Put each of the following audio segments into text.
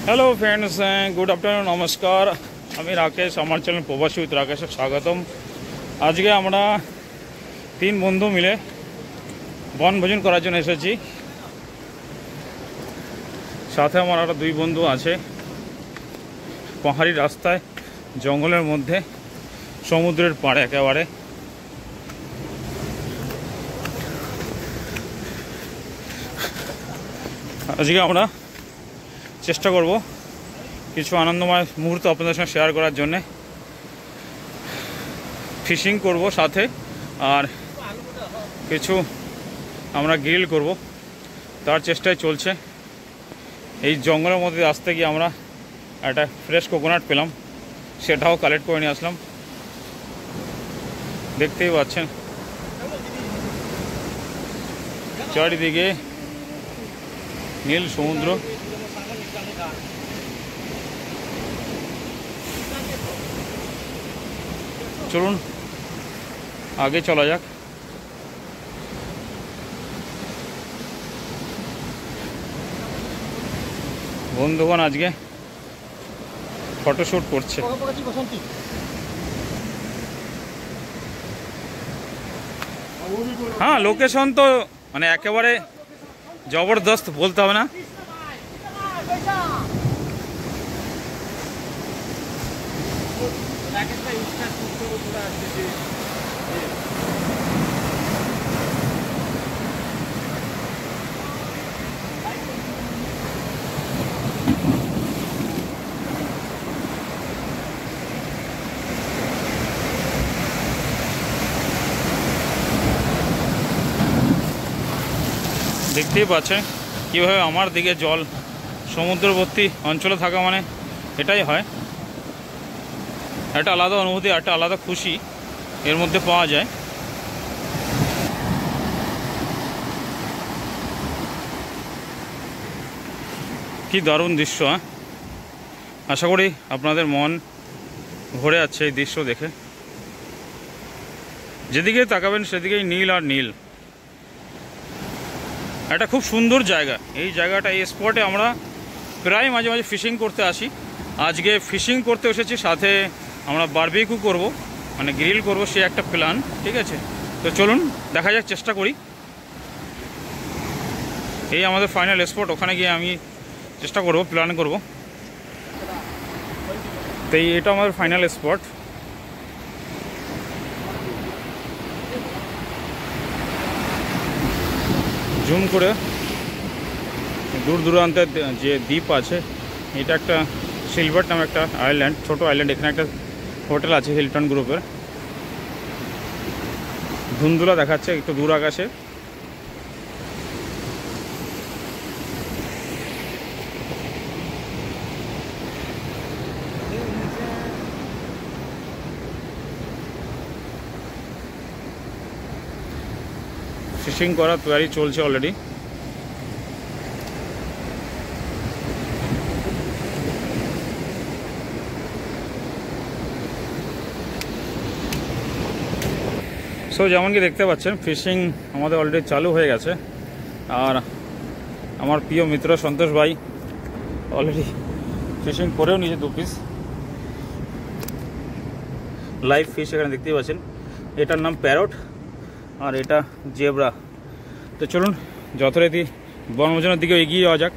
Hello friends, good afternoon, नमस्कार। আমি রাকেশ, আমার চ্যানেল প্রবাসী উইথ রাকেশে স্বাগতম। আজকে আমরা তিন বন্ধু মিলে বনভোজন করার জন্য এসেছি। সাথে আমার আরও দুই বন্ধু আছে। পাহাড়ি রাস্তায়, জঙ্গলের মধ্যে, সমুদ্রের পাড়ে একেবারে। আজকে আমরা চেষ্টা করব কিছু আনন্দময় মুহূর্ত আপনাদের সঙ্গে শেয়ার করার জন্যে। ফিশিং করব সাথে, আর কিছু আমরা গ্রিল করব, তার চেষ্টায় চলছে। এই জঙ্গলের মধ্যে আসতে গিয়ে আমরা একটা ফ্রেশ কোকোনাট পেলাম, সেটাও কালেক্ট করে নিয়ে আসলাম। দেখতেই পাচ্ছেন চারিদিকে নীল সমুদ্র। চলুন আগে চলা যাক। বন্ধুগণ আজকে ফটোশ্যুট করছে। হ্যাঁ, লোকেশন তো মানে একেবারে জবরদস্ত, বলতে হবে না। দেখতেই পাচ্ছেন কীভাবে আমার দিকে জল। সমুদ্রবর্তী অঞ্চলে থাকা মানে এটাই হয়, একটা আলাদা অনুভূতি, একটা আলাদা খুশি এর মধ্যে পাওয়া যায়। কি দারুণ দৃশ্য! আশা করি আপনাদের মন ভরে যাচ্ছে এই দৃশ্য দেখে। যেদিকে তাকাবেন সেদিকেই নীল আর নীল। একটা খুব সুন্দর জায়গা এই জায়গাটা। এই স্পটে আমরা প্রায় মাঝে মাঝে ফিশিং করতে আসি। আজকে ফিশিং করতে এসেছি, সাথে আমরা বারবিকিউ করব, মানে গ্রিল করব, সে একটা প্ল্যান। ঠিক আছে, তো চলুন দেখা যাক, চেষ্টা করি। এই আমাদের ফাইনাল স্পট, ওখানে গিয়ে আমি চেষ্টা করব, প্ল্যান করব। তো এটা আমাদের ফাইনাল স্পট। জুম করে দূর দূরান্তে যে দ্বীপ আছে, এটা একটা সিলভার নামে একটা আইল্যান্ড, ছোট আইল্যান্ড। এখানে একটা হোটেল আছে হিলটন গ্রুপের। ধুন্দুলা দেখাচ্ছে একটু দূর আকাশে। ফিশিং করার তৈরি চলছে অলরেডি। সো যেমন কি দেখতে পাচ্ছেন, ফিশিং আমাদের অলরেডি চালু হয়ে গেছে। আর আমার প্রিয় মিত্র সন্তোষ ভাই অলরেডি ফিশিং করেও নিয়েছে 2 পিস লাইভ ফিশ। এখানে দেখতেই পাচ্ছেন, এটার নাম প্যারট আর এটা জেব্রা। তো চলুন যথারীতি বনভোজনের দিকে এগিয়ে যাওয়া যাক।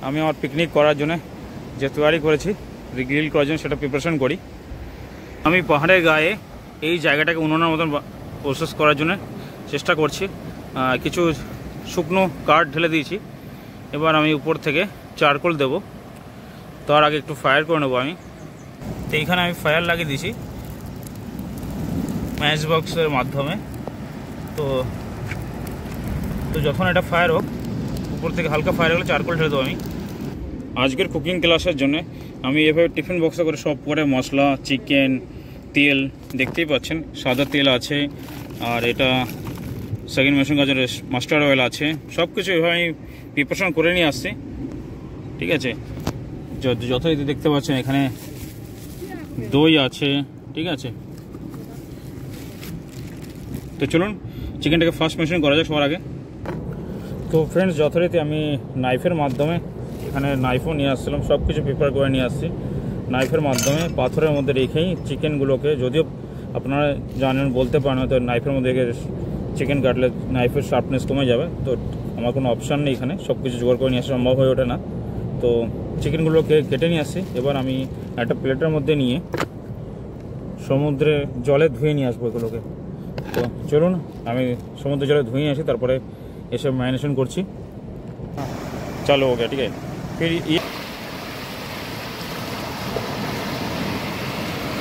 আমি আমার পিকনিক করার জন্য যে তৈরি করেছি, গ্রিল করার জন্য, সেটা প্রিপারেশন করি। আমি পাহাড়ের গায়ে এই জায়গাটাকে উনুনের মতন প্রসেস করার জন্য চেষ্টা করছি। কিছু শুকনো কাঠ ঢেলে দিয়েছি। এবার আমি উপর থেকে চারকোল দেব। তার আগে একটু ফায়ার করে নেবো আমি। তো এইখানে আমি ফায়ার লাগিয়ে দিয়েছি ম্যাচ বক্সের মাধ্যমে। তো যখন এটা ফায়ার হোক, উপর থেকে হালকা ফায়ার হলে চারকোল ঢেলে দেবো আমি। আজকের কুকিং ক্লাসের জন্য আমি এভাবে টিফিন বক্সে করে সব করে মশলা, চিকেন, তেল দেখতেই পাচ্ছেন, সাদা তেল আছে, আর এটা সেকেন্ড মেশিন গাছের মাস্টার্ড অয়েল আছে। সব কিছু এভাবে আমি প্রিপারেশন করে নিয়ে আসছি। ঠিক আছে, যথারীতি দেখতে পাচ্ছেন এখানে দই আছে। ঠিক আছে, তো চলুন চিকেনটাকে ফার্স্ট মেশিন করা যাক সবার আগে। তো ফ্রেন্ডস, যথারীতি আমি নাইফের মাধ্যমে এখানে নাইফও নিয়ে আসছিলাম, সব কিছু প্রিপেয়ার করে নিয়ে আসছি। নাইফের মাধ্যমে পাথরের মধ্যে রেখেই চিকেনগুলোকে, যদিও আপনারা জানেন বলতে পারেন হয়তো নাইফের মধ্যে রেখে চিকেন কাটলে নাইফের শার্পনেস কমে যাবে, তো আমার কোনো অপশান নেই, এখানে সব কিছু জোগাড় করে নিয়ে আসা সম্ভব হয়ে ওঠে না। তো চিকেনগুলোকে কেটে নিয়ে আসি। এবার আমি একটা প্লেটের মধ্যে নিয়ে সমুদ্রে জলে ধুয়ে নিয়ে আসবো এগুলোকে। তো চলুন আমি সমুদ্র জলে ধুয়ে আসি, তারপরে এসব ম্যারিনেশন করছি। চলো ওকে, ঠিক আছে। ফির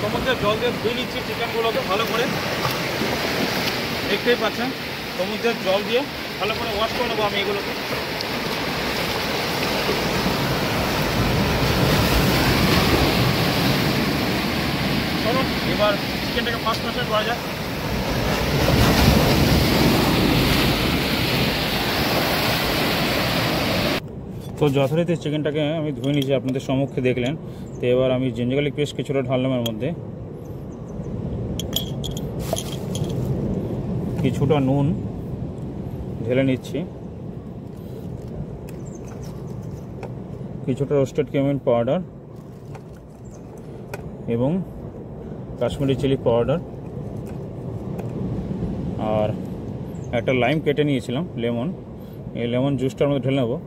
সমুদ্রের জল দিয়ে ধুয়ে নিচ্ছি চিকেনগুলোকে ভালো করে, দেখতেই পাচ্ছেন সমুদ্রের জল দিয়ে ভালো করে ওয়াশ করে নেবো আমি এগুলোকে। চলুন এবার চিকেনটাকে ফার্স্ট ম্যারিনেট করা যায়। তো যথারীতি চিকেনটাকে আমি ধুয়ে নিয়েছি, আপনাদের সম্মুখে দেখলেন। তো এবার আমি জিঞ্জার গার্লিক পেস্ট কিছুটা ঢাললাম এর মধ্যে, কিছুটা নুন ঢেলে নিচ্ছি, কিছুটা রোস্টেড কিউমিন পাউডার এবং কাশ্মীরি চিলি পাউডার, আর একটা লাইম কেটে নিয়েছিলাম, লেমন, এই লেমন জুসটার মধ্যে ঢেলে নেবো।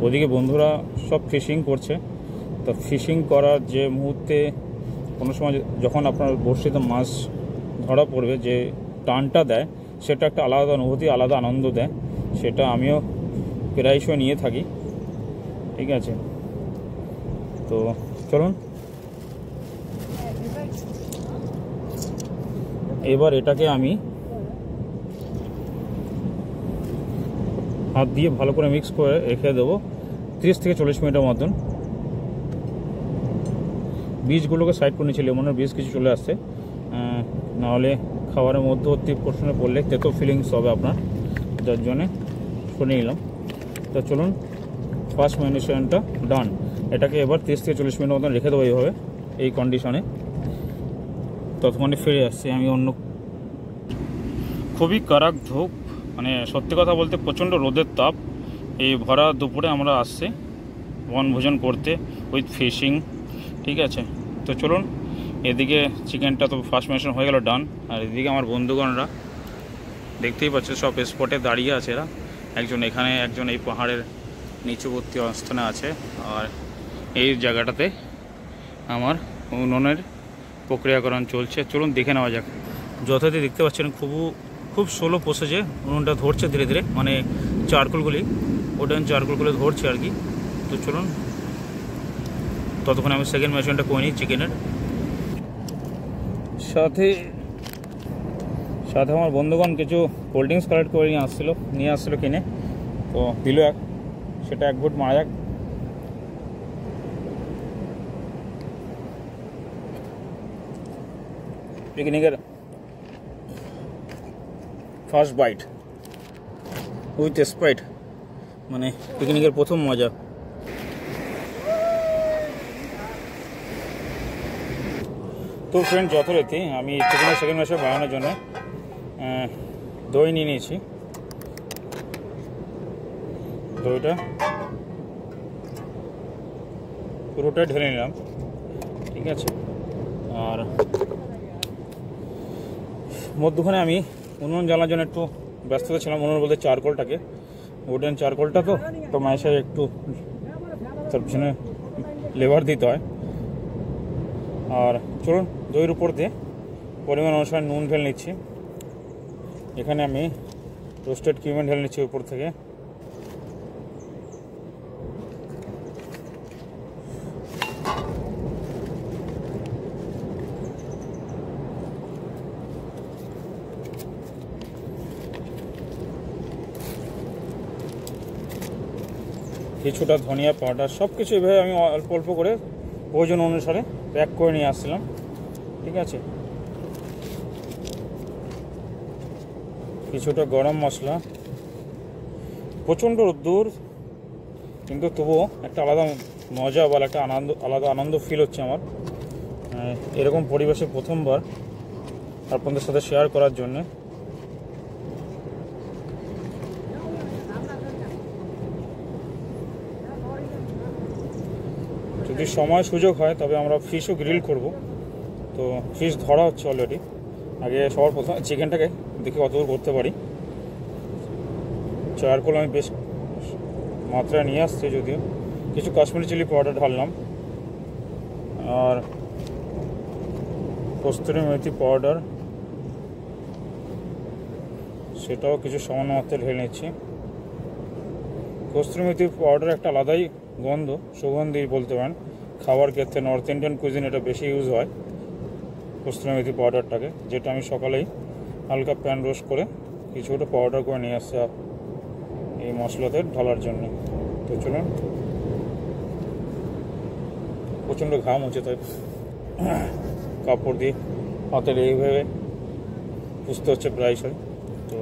ওদিকে বন্ধুরা সব ফিশিং করছে। তো ফিশিং করার যে মুহূর্তে কোনো সময় যখন আপনার বড়শিতে মাছ ধরা পড়বে, যে টানটা দেয় সেটা একটা আলাদা অনুভূতি, আলাদা আনন্দ দেয়, সেটা আমিও প্রায়শই নিয়ে থাকি। ঠিক আছে, তো চলুন এবার এটাকে আমি হাত দিয়ে ভালো করে মিক্স করে রেখে দেবো 30 থেকে 40 মিনিটের মতন। বীজগুলোকে সাইড করে নিয়েছি, লেমনের বীজ কিছু চলে আসছে, নাহলে খাবারের মধ্যবর্তী পোর্শনে পড়লে তেতো ফিলিংস হবে আপনার, যার জন্যে শুনে নিলাম। তো চলুন ফার্স্ট ম্যারিনেশনটা ডান। এটাকে এবার 30 থেকে 40 মিনিটের মতন রেখে দেবো এইভাবে, এই কন্ডিশনে। ততক্ষণে ফিরে আসছি আমি অন্য। খুবই কারাক ধূপ, মানে সত্যি কথা বলতে প্রচণ্ড রোদের তাপ। এই ভরা দুপুরে আমরা আসছি বনভোজন করতে উইথ ফিশিং। ঠিক আছে, তো চলুন এদিকে চিকেনটা তো ফার্স্ট ম্যারিনেশন হয়ে গেল, ডান। আর এদিকে আমার বন্ধুগণরা দেখতেই পাচ্ছে সব স্পটে দাঁড়িয়ে আছে এরা, একজন এখানে, একজন এই পাহাড়ের নিচুবর্তী অবস্থানে আছে, আর এই জায়গাটাতে আমার উনুনের প্রক্রিয়াকরণ চলছে। চলুন দেখে নেওয়া যাক। যথারীতি দেখতে পাচ্ছেন খুব স্লো প্রসেসে উনুনটা ধরছে ধীরে ধীরে, মানে চারকোলগুলি, ওডেন চারকোলগুলো ধরছে আর কি। তো চলুন ততক্ষণ আমি সেকেন্ড ম্যারিনেশনটা করে নিই চিকেনের। সাথে আমার বন্ধুগণ কিছু কোল্ড ড্রিঙ্কস কালেক্ট করে নিয়ে আসছিলো কিনে, তো দিল সেটা এক ঘুট মারা যাক। পিকনিকের ফার্স্ট বাইট উইথ স্প্রাইট, মানে পিকনিকের প্রথম মজা। তো ফ্রেন্ড, যথারীতি আমি চিকেনের সেকেন্ড ম্যারিনেশন বানানোর জন্য দই নিয়ে নিয়েছি। দইটা পুরোটা ঢেলে নিলাম, ঠিক আছে। আর মধ্যখানে আমি উনুন জ্বালানোর জন্য একটু ব্যস্ততা ছিলাম, উনুন বলতে চারকোলটাকে, উডেন চারকোলটা তো মায়ের একটু তার পিছনে লেবার দিতে হয়। আর চলুন দইয়ের উপর দিয়ে পরিমাণ অনুসারে নুন ঢেলে নিচ্ছি। এখানে আমি রোস্টেড কিউমিন ঢেলে নিচ্ছি উপর থেকে। কিছুটা ধনিয়া পাউডার, সব কিছু এভাবে আমি অল্প অল্প করে প্রয়োজন অনুসারে প্যাক করে নিয়ে আসছিলাম, ঠিক আছে। কিছুটা গরম মশলা, প্রচণ্ড রোদ্দুর, কিন্তু তবুও একটা আলাদা মজা বা একটা আলাদা আনন্দ ফিল হচ্ছে আমার। এরকম পরিবেশে প্রথমবার আপনাদের সাথে শেয়ার করার জন্য। যদি সময় সুযোগ হয় তবে আমরা ফিশও গ্রিল করব। তো ফিশ ধরা হচ্ছে অলরেডি। আগে সবার প্রথম চিকেনটাকে দেখে কতদূর করতে পারি। চারকোল আমি বেশ মাত্রায় নিয়ে আসছি, যদিও কিছু কাশ্মীরি চিলি পাউডার ঢাললাম, আর কস্তুরি মেথি পাউডার সেটাও কিছু সামান্য মাত্রায় ঢেলে নিচ্ছি। কস্তুরি মেথি পাউডার একটা আলাদাই গন্ধ, সুগন্ধি বলতে পারেন। খাবার ক্ষেত্রে নর্থ ইন্ডিয়ান কুইজিন এটা বেশি ইউজ হয়, কস্তুরি মেথি পাউডারটাকে, যেটা আমি সকালেই হালকা প্যান রোস্ট করে কিছুটা পাউডার করে নিয়ে আসছি এই মশলাতে ঢালার জন্য। তো চলুন, প্রচণ্ড ঘাম হচ্ছে, তাই কাপড় দিয়ে হাতের এইভাবে বুঝতে হচ্ছে প্রায়শই। তো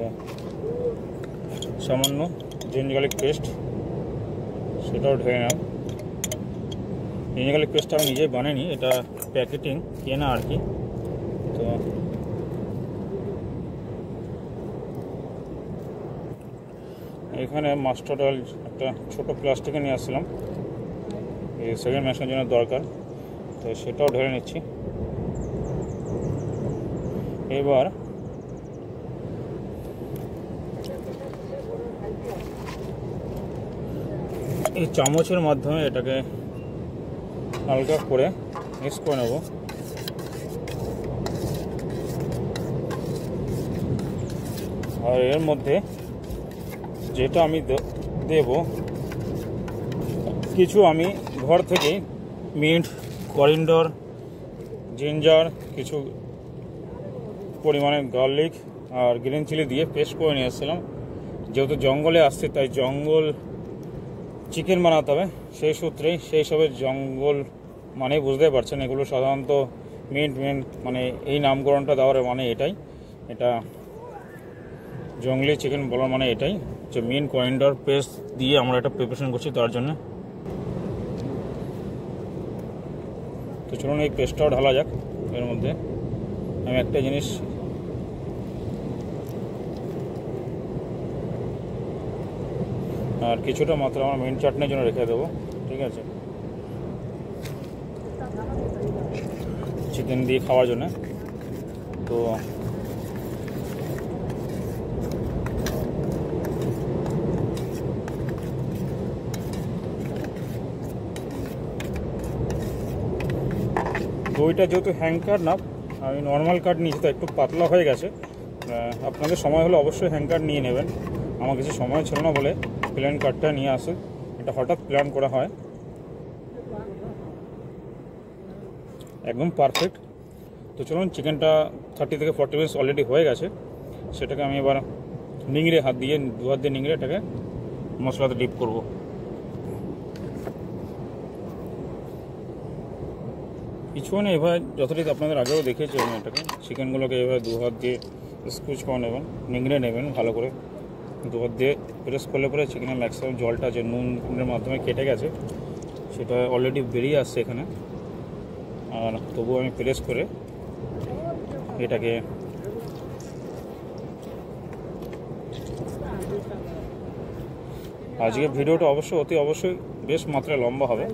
সামান্য জিঞ্জার গার্লিক পেস্ট সেটাও ঢেলে নাও। জিঞ্জার গার্লিক পেস্টটা আমি নিজেই বানাইনি, এটা প্যাকেটিং কেনা আর কি। তো এখানে মাস্টার্ড অয়েল একটা ছোটো প্লাস্টিকে নিয়ে আসছিলাম, এই সেকেন্ড ম্যাশের জন্য দরকার, তো সেটাও ঢেলে নিচ্ছি। এবার এই চামচের মাধ্যমে এটাকে হালকা করে মিক্স করে নেব। আর এর মধ্যে যেটা আমি দেব, কিছু আমি ঘর থেকেই মিন্ট, করিন্ডর, জিঞ্জার, কিছু পরিমাণে গার্লিক আর গ্রিন চিলি দিয়ে পেস্ট করে নিয়ে এসেছিলাম। যেহেতু জঙ্গলে আসছে তাই জঙ্গল চিকেন বানাতে হবে, সেই সূত্রেই সেই সবের জঙ্গল মানে বুঝতে পারছেন, এগুলো সাধারণত মিন্ট মানে এই নামকরণটা দেওয়ার মানে এটাই, এটা জঙ্গলি চিকেন বলার মানে এটাই যে মিন্ট করিন্ডর পেস্ট দিয়ে আমরা এটা প্রিপারেশন করছি তার জন্য। তো চলুন এই পেস্টটাও ঢালা যাক এর মধ্যে। আমি একটা জিনিস আর কিছুটা মাত্রা আমার মিন্ট চাটনির জন্য রেখে দেবো, ঠিক আছে, চিকেন দিয়ে খাওয়ার জন্য। তো দইটা যেহেতু হ্যাং কাট না, আমি নর্মাল কাট নিয়েছি, তো একটু পাতলা হয়ে গেছে। আপনাদের সময় হলে অবশ্যই হ্যাং কাট নিয়ে নেবেন। আমার কিছু সময় ছিল না বলে প্ল্যান কাটটা নিয়ে আসে, এটা হঠাৎ প্ল্যান করা হয়, একদম পারফেক্ট। তো চলুন, চিকেনটা 30 থেকে 40 মিনিটস অলরেডি হয়ে গেছে, সেটাকে আমি এবার নিংড়ে দু হাত দিয়ে নিংড়ে এটাকে মশলাতে ডিপ করব। কিছুক্ষণ এভাবে যথারীতি আপনাদের আগেও দেখিয়েছি আমি এটাকে, চিকেনগুলোকে এভাবে দু হাত দিয়ে স্কুচ করে নেবেন, নিংড়ে নেবেন ভালো করে। দু হাত দিয়ে প্রেস করলে পরে চিকেনের ম্যাক্সিমাম জলটা যে নুনের মাধ্যমে কেটে গেছে সেটা অলরেডি বেরিয়ে আসছে এখানে। আর তবুও আমি প্রেস করে এটাকে আজকে ভিডিওটা অবশ্যই বেশ মাত্রায় লম্বা হবে।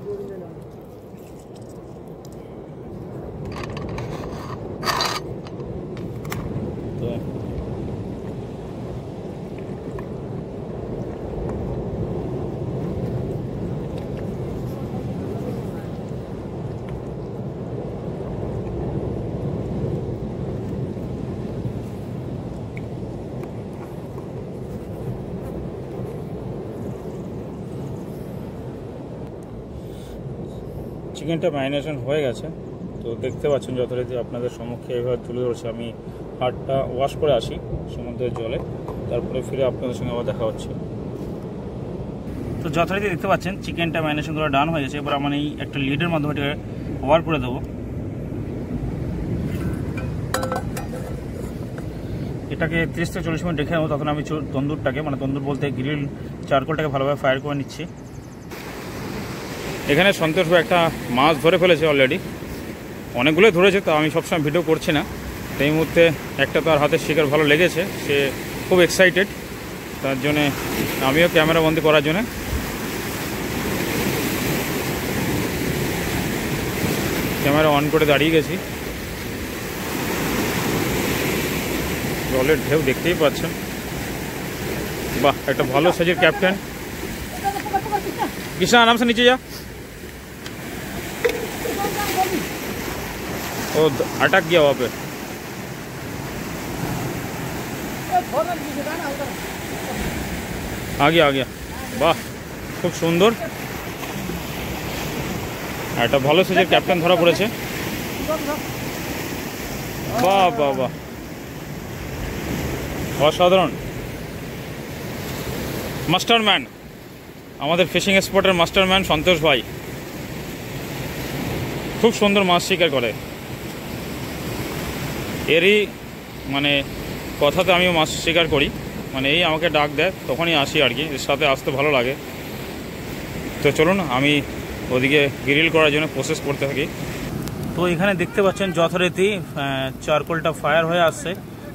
চিকেনটা ম্যারিনেশন হয়ে গেছে, তো দেখতে পাচ্ছেন যথারীতি আপনাদের সম্মুখে এভাবে তুলে ধরছে। আমি হাতটা ওয়াশ করে আসি সমুদ্রের জলে, তারপরে ফিরে আপনাদের সঙ্গে আবার দেখা হচ্ছে। তো যথারীতি দেখতে পাচ্ছেন চিকেনটা ম্যারিনেশন করা ডান হয়ে গেছে। এবার আমি এই একটা লিডের মাধ্যমে এটাকে ওভার করে দেবো। এটাকে 30 থেকে 40 মিনিট রেখে নেবো। তখন আমি তন্দুরটাকে, মানে তন্দুর বলতে গ্রিল চারকোলটাকে ভালোভাবে ফায়ার করে নিচ্ছি। এখানে সন্তোষ ভাই একটা মাছ ধরে ফেলেছে অলরেডি, অনেকগুলোই ধরেছে, তো আমি সবসময় ভিডিও করছি না, এই মুহূর্তে একটা তার হাতের শিকার ভালো লেগেছে, সে খুব এক্সাইটেড, তার জন্যে আমিও ক্যামেরা বন্দি করার জন্যে ক্যামেরা অন করে দাঁড়িয়ে গেছি। জলের ঢেউ দেখতেই পাচ্ছেন। বাহ, একটা ভালো সাইজের ক্যাপ্টেন। कृष्णा आराम से नीचे जा। वो अटक गया वहाँ पे। आ गया। বাহ, খুব সুন্দর একটা ভালো সাইজের ক্যাপ্টেন ধরা পড়েছে। বাহ বাহ বাহ, অসাধারণ। মাস্টারম্যান, আমাদের ফিশিং স্পটের মাস্টারম্যান সন্তোষ ভাই খুব সুন্দর মাছ শিকার করে। এরই মানে কথাতে আমিও মাছ শিকার করি, মানে এই আমাকে ডাক দেয় তখনই আসি আর কি, এর সাথে আসতে ভালো লাগে। তো চলুন আমি ওদিকে গ্রিল করার জন্য প্রসেস করতে থাকি। তো এখানে দেখতে পাচ্ছেন যথারীতি চারকোলটা ফায়ার হয়ে আসছে।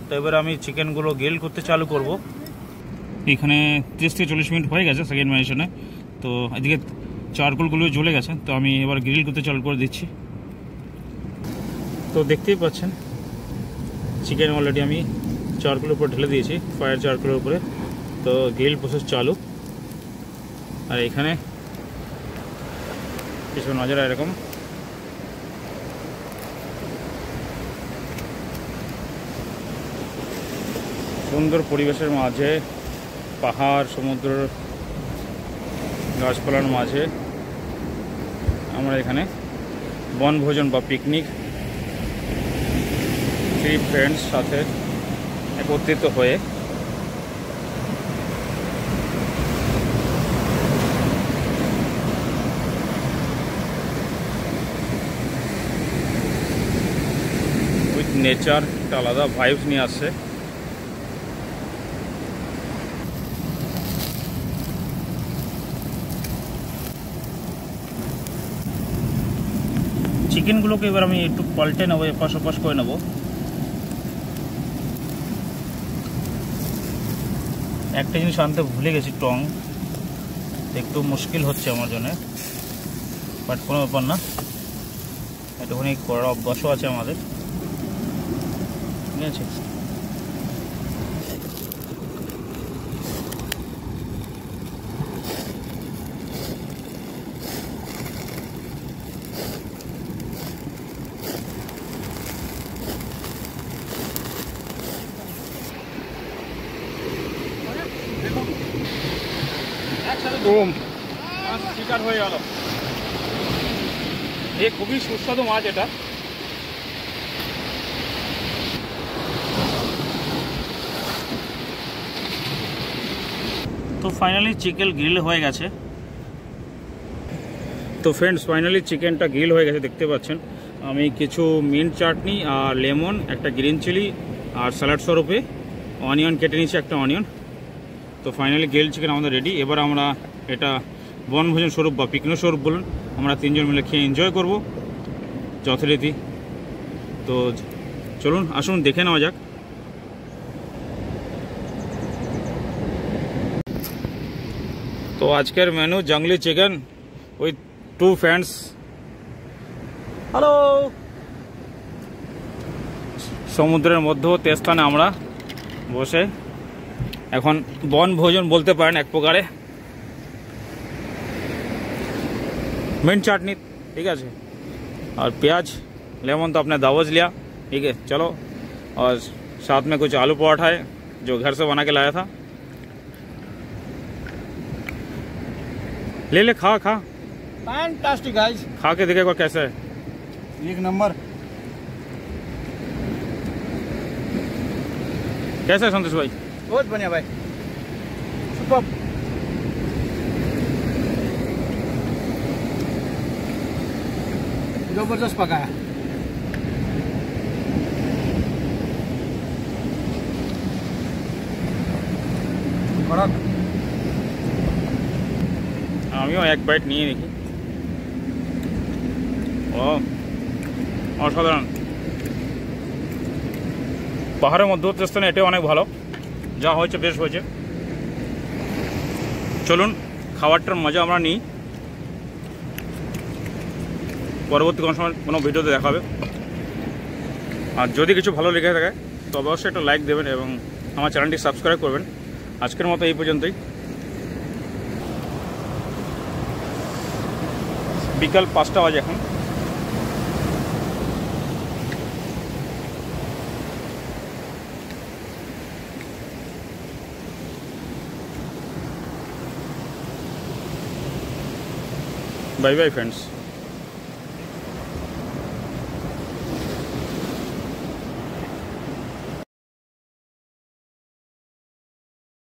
তো এবার আমি চিকেনগুলো গ্রিল করতে চালু করব। এখানে 30 থেকে 40 মিনিট হয়ে গেছে সেকেন্ড ম্যারিনেশনে। তো এদিকে চারকোলগুলো জ্বলে গেছে, তো আমি এবার গ্রিল করতে চালু করে দিচ্ছি। তো দেখতেই পাচ্ছেন চিকেন অলরেডি আমি চারকোলের উপর ঢেলে দিয়েছি, ফায়ার চারকোলের উপরে। তো গ্রিল প্রসেস চালু। আর এখানে কিছু নজর এরকম সুন্দর পরিবেশের মাঝে, পাহাড়, সমুদ্র, গাছপালার মাঝে আমরা এখানে বনভোজন বা পিকনিক 3 ফ্রেন্ডস সাথে একত্রিত হয়ে উইথ নেচার একটা আলাদা ভাইবস নিয়ে আসছে। চিকেনগুলোকে এবার আমি একটু পাল্টে নেবো, এপাশ ওপাশ করে নেবো। একটা জিনিস আনতে ভুলে গেছি, টং, একটু মুশকিল হচ্ছে আমার জন্য, বাট কোনো ব্যাপার না, একটুখানি করার অভ্যাসও আছে আমাদের, ঠিক আছে। মাছ শিকার হয়ে গেল। এ খুবই সুস্বাদু মাছ এটা। তো ফাইনালি চিকেন গ্রিল হয়ে গেছে। তো ফ্রেন্ডস ফাইনালি চিকেনটা গ্রিল হয়ে গেছে, দেখতে পাচ্ছেন। আমি কিছু মিন্ট চাটনি আর লেমন, একটা গ্রিন চিলি আর স্যালাড স্বরূপে অনিয়ন কেটে নিয়েছি, একটা অনিয়ন। তো ফাইনালি গ্রিল চিকেন আমাদের রেডি। এবার আমরা এটা বনভোজন স্বরূপ বা পিকনিক স্বরূপ বলুন, আমরা 3 জন মিলে খেয়ে এনজয় করব যথারীতি। তো চলুন আসুন দেখে নেওয়া যাক। তো আজকের মেনু জঙ্গলি চিকেন উইথ 2 ফ্রেন্ডস। হ্যালো। সমুদ্রের মধ্যবর্তী স্থানে আমরা বসে এখন বনভোজন বলতে পারেন এক প্রকারে। मिंट चाटनी, ठीक है, और प्याज लेमन तो आपने दावत लिया, ठीक है। चलो, और साथ में कुछ आलू पराठा है जो घर से बना के लाया था। ले खा फैंटास्टिक गाइस, खा के देखेगा कैसा है। 1 नंबर। कैसा है संतोष भाई? बहुत बढ़िया भाई, सुपर। जबरदस्त पकाया। আমিও এক বাইট নিয়ে দেখি। ও অসাধারণ। পাহাড়ের মধ্যবর্তী স্থানে এটাও অনেক ভালো, যা হয়েছে বেশ হয়েছে। চলুন খাবারটার মজা আমরা নিই, পরবর্তী কোনো সময় কোনো ভিডিওতে দেখাবে। আর যদি কিছু ভালো লেগে থাকে তো অবশ্যই একটা লাইক দেবেন এবং আমার চ্যানেলটি সাবস্ক্রাইব করবেন। আজকের মতো এই পর্যন্তই। বিকাল 5টা বাজে এখন। Bye bye friends.